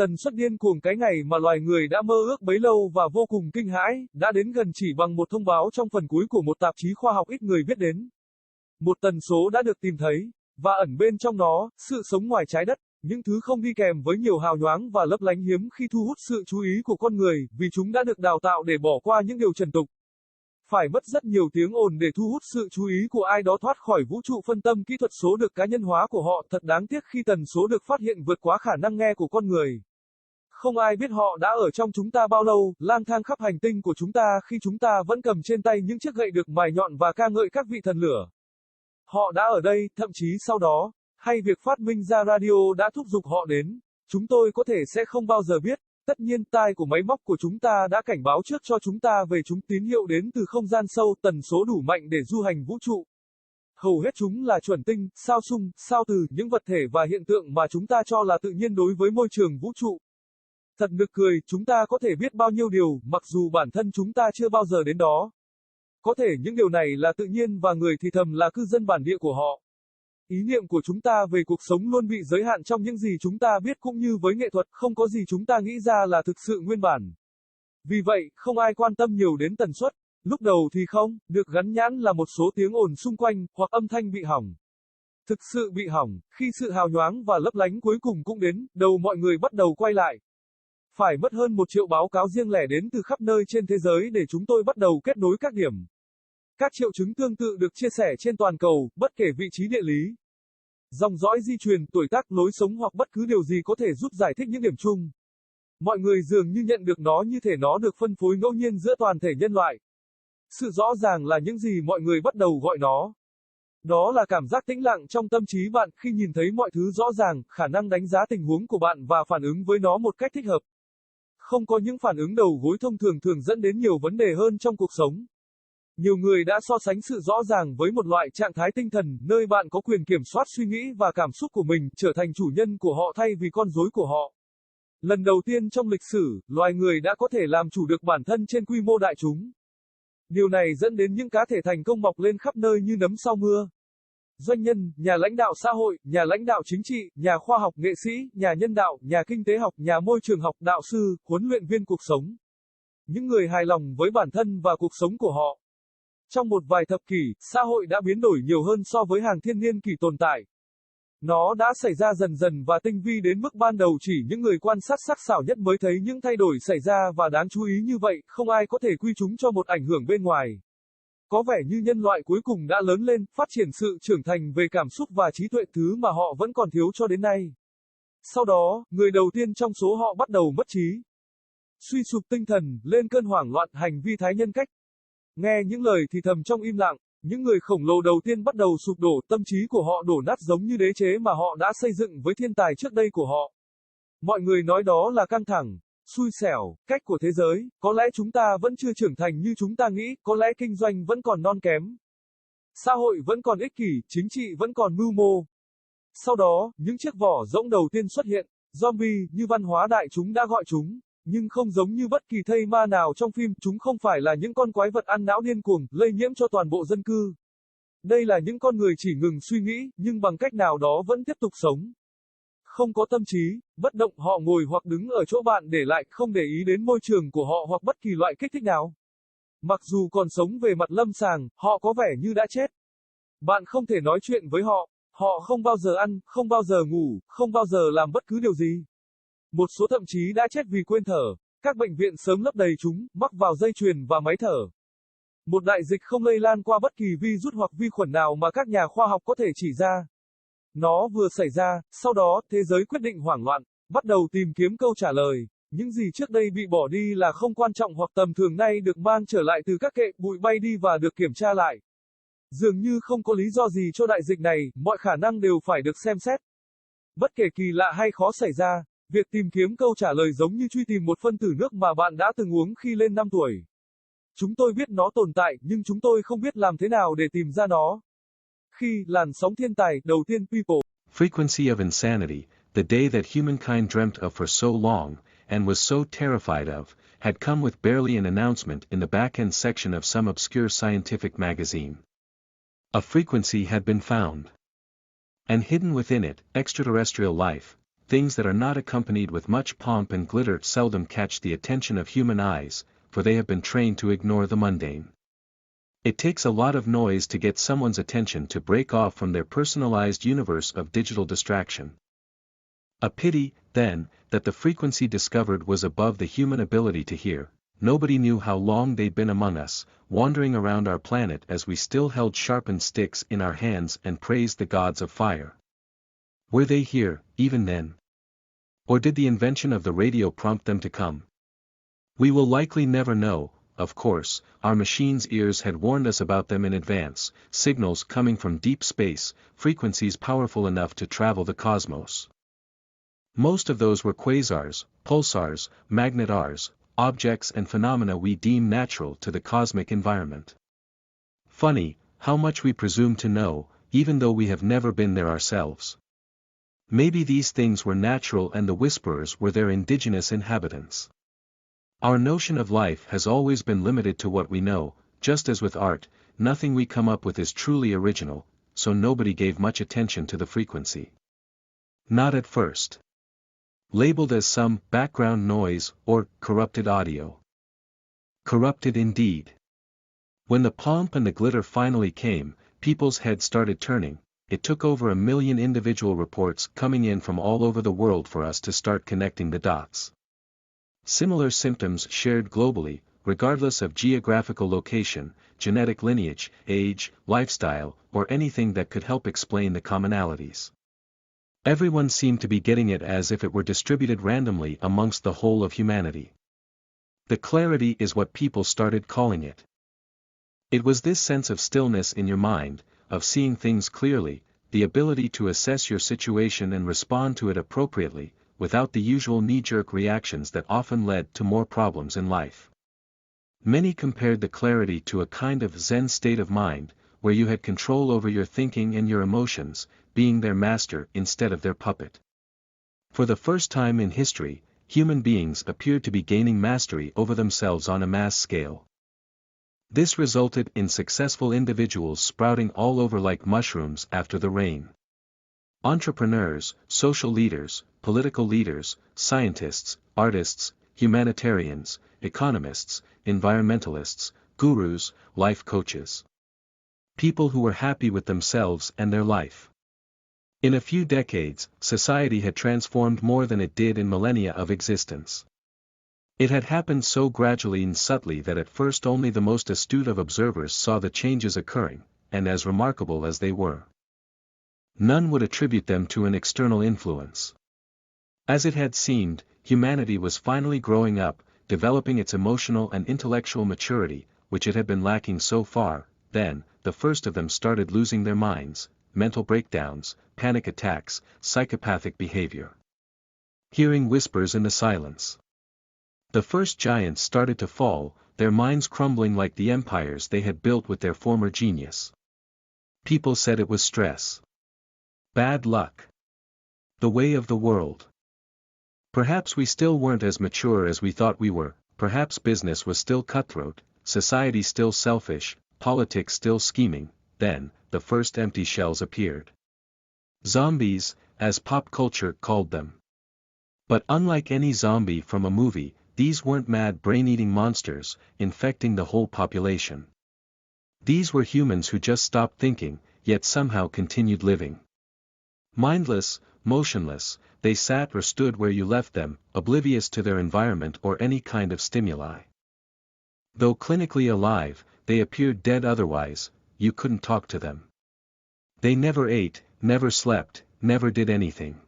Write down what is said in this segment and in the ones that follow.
Tần suất điên cuồng cái ngày mà loài người đã mơ ước bấy lâu và vô cùng kinh hãi, đã đến gần chỉ bằng một thông báo trong phần cuối của một tạp chí khoa học ít người biết đến. Một tần số đã được tìm thấy, và ẩn bên trong nó, sự sống ngoài trái đất, những thứ không đi kèm với nhiều hào nhoáng và lấp lánh hiếm khi thu hút sự chú ý của con người, vì chúng đã được đào tạo để bỏ qua những điều trần tục. Phải mất rất nhiều tiếng ồn để thu hút sự chú ý của ai đó thoát khỏi vũ trụ phân tâm kỹ thuật số được cá nhân hóa của họ, thật đáng tiếc khi tần số được phát hiện vượt quá khả năng nghe của con người. Không ai biết họ đã ở trong chúng ta bao lâu, lang thang khắp hành tinh của chúng ta khi chúng ta vẫn cầm trên tay những chiếc gậy được mài nhọn và ca ngợi các vị thần lửa. Họ đã ở đây, thậm chí sau đó, hay việc phát minh ra radio đã thúc giục họ đến. Chúng tôi có thể sẽ không bao giờ biết. Tất nhiên, tai của máy móc của chúng ta đã cảnh báo trước cho chúng ta về chúng, tín hiệu đến từ không gian sâu, tần số đủ mạnh để du hành vũ trụ. Hầu hết chúng là chuẩn tinh, sao xung, sao từ, những vật thể và hiện tượng mà chúng ta cho là tự nhiên đối với môi trường vũ trụ. Thật nực cười, chúng ta có thể biết bao nhiêu điều, mặc dù bản thân chúng ta chưa bao giờ đến đó. Có thể những điều này là tự nhiên và người thì thầm là cư dân bản địa của họ. Ý niệm của chúng ta về cuộc sống luôn bị giới hạn trong những gì chúng ta biết, cũng như với nghệ thuật, không có gì chúng ta nghĩ ra là thực sự nguyên bản. Vì vậy, không ai quan tâm nhiều đến tần suất. Lúc đầu thì không, được gắn nhãn là một số tiếng ồn xung quanh, hoặc âm thanh bị hỏng. Thực sự bị hỏng, khi sự hào nhoáng và lấp lánh cuối cùng cũng đến, đầu mọi người bắt đầu quay lại. Phải mất hơn 1 triệu báo cáo riêng lẻ đến từ khắp nơi trên thế giới để chúng tôi bắt đầu kết nối các điểm. Các triệu chứng tương tự được chia sẻ trên toàn cầu, bất kể vị trí địa lý, dòng dõi di truyền, tuổi tác, lối sống hoặc bất cứ điều gì có thể giúp giải thích những điểm chung. Mọi người dường như nhận được nó như thể nó được phân phối ngẫu nhiên giữa toàn thể nhân loại. Sự rõ ràng là những gì mọi người bắt đầu gọi nó. Đó là cảm giác tĩnh lặng trong tâm trí bạn khi nhìn thấy mọi thứ rõ ràng, khả năng đánh giá tình huống của bạn và phản ứng với nó một cách thích hợp. Không có những phản ứng đầu gối thông thường thường dẫn đến nhiều vấn đề hơn trong cuộc sống. Nhiều người đã so sánh sự rõ ràng với một loại trạng thái tinh thần, nơi bạn có quyền kiểm soát suy nghĩ và cảm xúc của mình, trở thành chủ nhân của họ thay vì con rối của họ. Lần đầu tiên trong lịch sử, loài người đã có thể làm chủ được bản thân trên quy mô đại chúng. Điều này dẫn đến những cá thể thành công mọc lên khắp nơi như nấm sau mưa. Doanh nhân, nhà lãnh đạo xã hội, nhà lãnh đạo chính trị, nhà khoa học, nghệ sĩ, nhà nhân đạo, nhà kinh tế học, nhà môi trường học, đạo sư, huấn luyện viên cuộc sống. Những người hài lòng với bản thân và cuộc sống của họ. Trong một vài thập kỷ, xã hội đã biến đổi nhiều hơn so với hàng thiên niên kỷ tồn tại. Nó đã xảy ra dần dần và tinh vi đến mức ban đầu chỉ những người quan sát sắc sảo nhất mới thấy những thay đổi xảy ra, và đáng chú ý như vậy, không ai có thể quy chúng cho một ảnh hưởng bên ngoài. Có vẻ như nhân loại cuối cùng đã lớn lên, phát triển sự trưởng thành về cảm xúc và trí tuệ, thứ mà họ vẫn còn thiếu cho đến nay. Sau đó, người đầu tiên trong số họ bắt đầu mất trí, suy sụp tinh thần, lên cơn hoảng loạn, hành vi thái nhân cách. Nghe những lời thì thầm trong im lặng, những người khổng lồ đầu tiên bắt đầu sụp đổ, tâm trí của họ đổ nát giống như đế chế mà họ đã xây dựng với thiên tài trước đây của họ. Mọi người nói đó là căng thẳng, xui xẻo, cách của thế giới, có lẽ chúng ta vẫn chưa trưởng thành như chúng ta nghĩ, có lẽ kinh doanh vẫn còn non kém. Xã hội vẫn còn ích kỷ, chính trị vẫn còn mưu mô. Sau đó, những chiếc vỏ rỗng đầu tiên xuất hiện, zombie, như văn hóa đại chúng đã gọi chúng. Nhưng không giống như bất kỳ thây ma nào trong phim, chúng không phải là những con quái vật ăn não điên cuồng, lây nhiễm cho toàn bộ dân cư. Đây là những con người chỉ ngừng suy nghĩ, nhưng bằng cách nào đó vẫn tiếp tục sống. Không có tâm trí, bất động, họ ngồi hoặc đứng ở chỗ bạn để lại, không để ý đến môi trường của họ hoặc bất kỳ loại kích thích nào. Mặc dù còn sống về mặt lâm sàng, họ có vẻ như đã chết. Bạn không thể nói chuyện với họ, họ không bao giờ ăn, không bao giờ ngủ, không bao giờ làm bất cứ điều gì. Một số thậm chí đã chết vì quên thở, các bệnh viện sớm lấp đầy chúng, mắc vào dây chuyền và máy thở. Một đại dịch không lây lan qua bất kỳ virus hoặc vi khuẩn nào mà các nhà khoa học có thể chỉ ra. Nó vừa xảy ra, sau đó, thế giới quyết định hoảng loạn, bắt đầu tìm kiếm câu trả lời. Những gì trước đây bị bỏ đi là không quan trọng hoặc tầm thường nay được mang trở lại từ các kệ bụi bay đi và được kiểm tra lại. Dường như không có lý do gì cho đại dịch này, mọi khả năng đều phải được xem xét. Bất kể kỳ lạ hay khó xảy ra, việc tìm kiếm câu trả lời giống như truy tìm một phân tử nước mà bạn đã từng uống khi lên 5 tuổi. Chúng tôi biết nó tồn tại, nhưng chúng tôi không biết làm thế nào để tìm ra nó. Khi làn sóng thiên tài đầu tiên People Frequency of insanity, the day that humankind dreamt of for so long, and was so terrified of, had come with barely an announcement in the back-end section of some obscure scientific magazine. A frequency had been found. And hidden within it, extraterrestrial life, things that are not accompanied with much pomp and glitter seldom catch the attention of human eyes, for they have been trained to ignore the mundane. It takes a lot of noise to get someone's attention to break off from their personalized universe of digital distraction. A pity, then, that the frequency discovered was above the human ability to hear. Nobody knew how long they'd been among us, wandering around our planet as we still held sharpened sticks in our hands and praised the gods of fire. Were they here, even then? Or did the invention of the radio prompt them to come? We will likely never know. Of course, our machines' ears had warned us about them in advance, signals coming from deep space, frequencies powerful enough to travel the cosmos. Most of those were quasars, pulsars, magnetars, objects and phenomena we deem natural to the cosmic environment. Funny, how much we presume to know, even though we have never been there ourselves. Maybe these things were natural and the whisperers were their indigenous inhabitants. Our notion of life has always been limited to what we know, just as with art, nothing we come up with is truly original, so nobody gave much attention to the frequency. Not at first. Labeled as some background noise or corrupted audio. Corrupted indeed. When the pomp and the glitter finally came, people's heads started turning. It took over 1 million individual reports coming in from all over the world for us to start connecting the dots. Similar symptoms shared globally, regardless of geographical location, genetic lineage, age, lifestyle, or anything that could help explain the commonalities. Everyone seemed to be getting it as if it were distributed randomly amongst the whole of humanity. The clarity is what people started calling it. It was this sense of stillness in your mind, of seeing things clearly, the ability to assess your situation and respond to it appropriately, without the usual knee-jerk reactions that often led to more problems in life. Many compared the clarity to a kind of Zen state of mind, where you had control over your thinking and your emotions, being their master instead of their puppet. For the first time in history, human beings appeared to be gaining mastery over themselves on a mass scale. This resulted in successful individuals sprouting all over like mushrooms after the rain. Entrepreneurs, social leaders, political leaders, scientists, artists, humanitarians, economists, environmentalists, gurus, life coaches. People who were happy with themselves and their life. In a few decades, society had transformed more than it did in millennia of existence. It had happened so gradually and subtly that at first only the most astute of observers saw the changes occurring, and as remarkable as they were, none would attribute them to an external influence. As it had seemed, humanity was finally growing up, developing its emotional and intellectual maturity, which it had been lacking so far. Then, the first of them started losing their minds, mental breakdowns, panic attacks, psychopathic behavior. Hearing whispers in the silence. The first giants started to fall, their minds crumbling like the empires they had built with their former genius. People said it was stress. Bad luck. The way of the world. Perhaps we still weren't as mature as we thought we were, perhaps business was still cutthroat, society still selfish, politics still scheming. Then, the first empty shells appeared. Zombies, as pop culture called them. But unlike any zombie from a movie, these weren't mad brain-eating monsters, infecting the whole population. These were humans who just stopped thinking, yet somehow continued living. Mindless, motionless, they sat or stood where you left them, oblivious to their environment or any kind of stimuli. Though clinically alive, they appeared dead otherwise. You couldn't talk to them. They never ate, never slept, never did anything.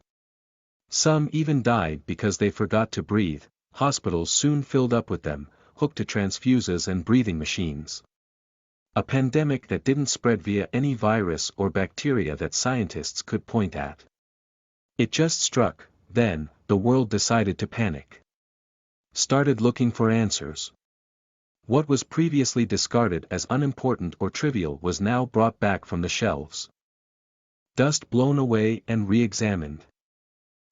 Some even died because they forgot to breathe. Hospitals soon filled up with them, hooked to transfuses and breathing machines. A pandemic that didn't spread via any virus or bacteria that scientists could point at. It just struck. Then, the world decided to panic. Started looking for answers. What was previously discarded as unimportant or trivial was now brought back from the shelves. Dust blown away and re-examined.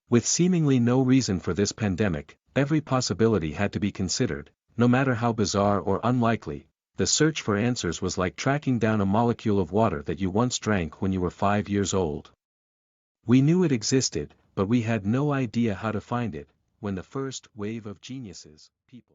With seemingly no reason for this pandemic, every possibility had to be considered, no matter how bizarre or unlikely. The search for answers was like tracking down a molecule of water that you once drank when you were 5 years old. We knew it existed, but we had no idea how to find it, when the first wave of geniuses, people